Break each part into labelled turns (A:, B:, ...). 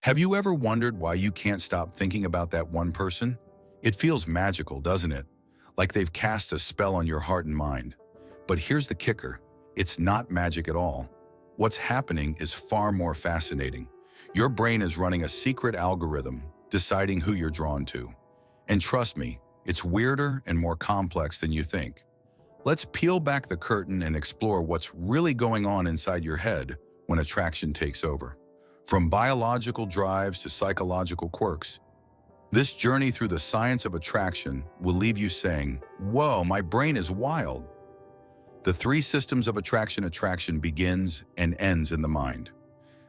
A: Have you ever wondered why you can't stop thinking about that one person? It feels magical, doesn't it? Like they've cast a spell on your heart and mind. But here's the kicker. It's not magic at all. What's happening is far more fascinating. Your brain is running a secret algorithm, deciding who you're drawn to. And trust me, it's weirder and more complex than you think. Let's peel back the curtain and explore what's really going on inside your head when attraction takes over. From biological drives to psychological quirks, this journey through the science of attraction will leave you saying, "Whoa, my brain is wild." The three systems of attraction begins and ends in the mind.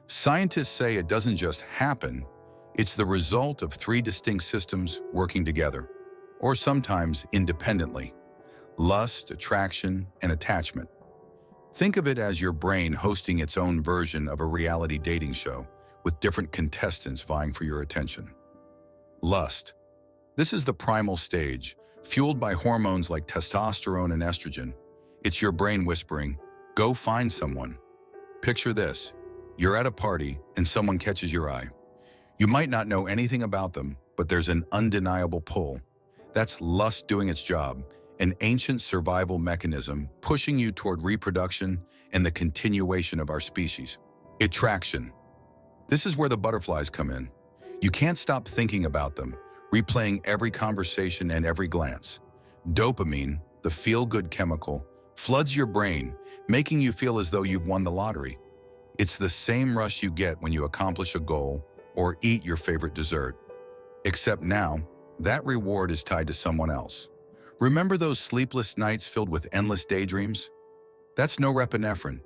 A: Scientists say it doesn't just happen, it's the result of three distinct systems working together, or sometimes independently: lust, attraction, and attachment. Think of it as your brain hosting its own version of a reality dating show, with different contestants vying for your attention. Lust. This is the primal stage, fueled by hormones like testosterone and estrogen. It's your brain whispering, "Go find someone." Picture this. You're at a party and someone catches your eye. You might not know anything about them, but there's an undeniable pull. That's lust doing its job, an ancient survival mechanism pushing you toward reproduction and the continuation of our species. Attraction. This is where the butterflies come in. You can't stop thinking about them, replaying every conversation and every glance. Dopamine, the feel-good chemical, floods your brain, making you feel as though you've won the lottery. It's the same rush you get when you accomplish a goal or eat your favorite dessert. Except now, that reward is tied to someone else. Remember those sleepless nights filled with endless daydreams? That's norepinephrine,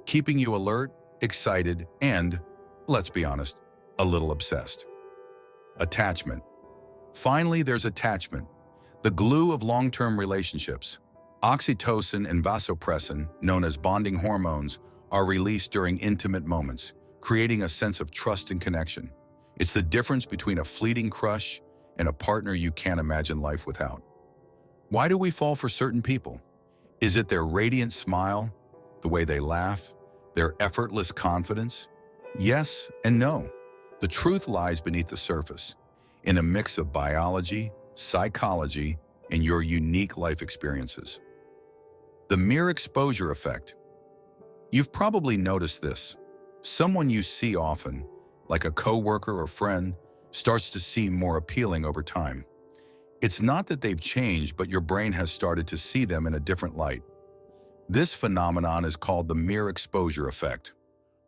A: keeping you alert, excited, and, let's be honest, a little obsessed. Attachment. Finally, there's attachment, the glue of long-term relationships. Oxytocin and vasopressin, known as bonding hormones, are released during intimate moments, creating a sense of trust and connection. It's the difference between a fleeting crush and a partner you can't imagine life without. Why do we fall for certain people? Is it their radiant smile, the way they laugh, their effortless confidence? Yes and no. The truth lies beneath the surface, in a mix of biology, psychology, and your unique life experiences. The mere exposure effect. You've probably noticed this. Someone you see often, like a coworker or friend, starts to seem more appealing over time. It's not that they've changed, but your brain has started to see them in a different light. This phenomenon is called the mere exposure effect.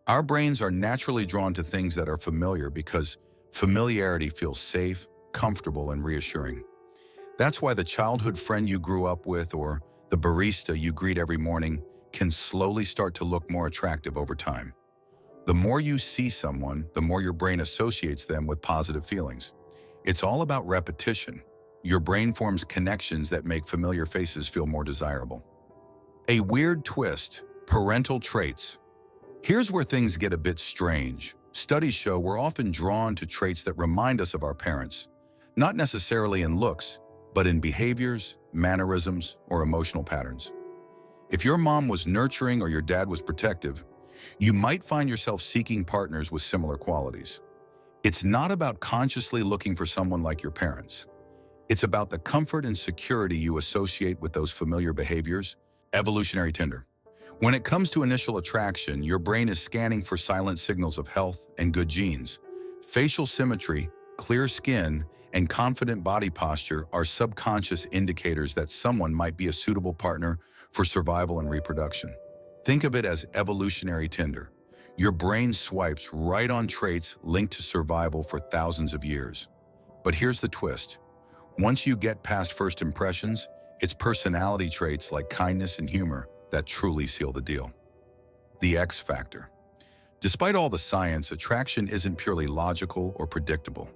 A: Our brains are naturally drawn to things that are familiar because familiarity feels safe, comfortable, and reassuring. That's why the childhood friend you grew up with or the barista you greet every morning can slowly start to look more attractive over time. The more you see someone, the more your brain associates them with positive feelings. It's all about repetition. Your brain forms connections that make familiar faces feel more desirable. A weird twist: parental traits. Here's where things get a bit strange. Studies show we're often drawn to traits that remind us of our parents, not necessarily in looks, but in behaviors, mannerisms, or emotional patterns. If your mom was nurturing or your dad was protective, you might find yourself seeking partners with similar qualities. It's not about consciously looking for someone like your parents. It's about the comfort and security you associate with those familiar behaviors. Evolutionary Tinder. When it comes to initial attraction, your brain is scanning for silent signals of health and good genes. Facial symmetry, clear skin, and confident body posture are subconscious indicators that someone might be a suitable partner for survival and reproduction. Think of it as evolutionary Tinder. Your brain swipes right on traits linked to survival for thousands of years. But here's the twist. Once you get past first impressions, it's personality traits like kindness and humor that truly seal the deal. The X factor. Despite all the science, attraction isn't purely logical or predictable.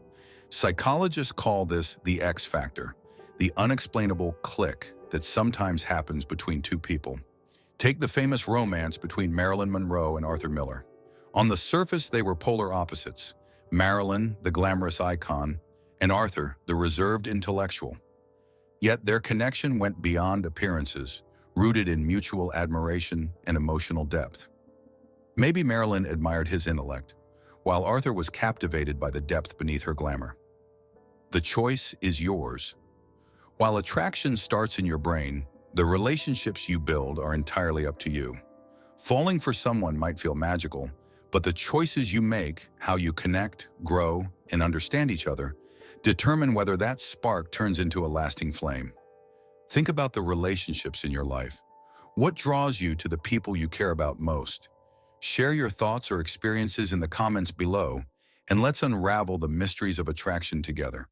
A: Psychologists call this the X factor, the unexplainable click that sometimes happens between two people. Take the famous romance between Marilyn Monroe and Arthur Miller. On the surface, they were polar opposites. Marilyn, the glamorous icon, and Arthur, the reserved intellectual. Yet their connection went beyond appearances, rooted in mutual admiration and emotional depth. Maybe Marilyn admired his intellect, while Arthur was captivated by the depth beneath her glamour. The choice is yours. While attraction starts in your brain, the relationships you build are entirely up to you. Falling for someone might feel magical, but the choices you make, how you connect, grow, and understand each other, determine whether that spark turns into a lasting flame. Think about the relationships in your life. What draws you to the people you care about most? Share your thoughts or experiences in the comments below, and let's unravel the mysteries of attraction together.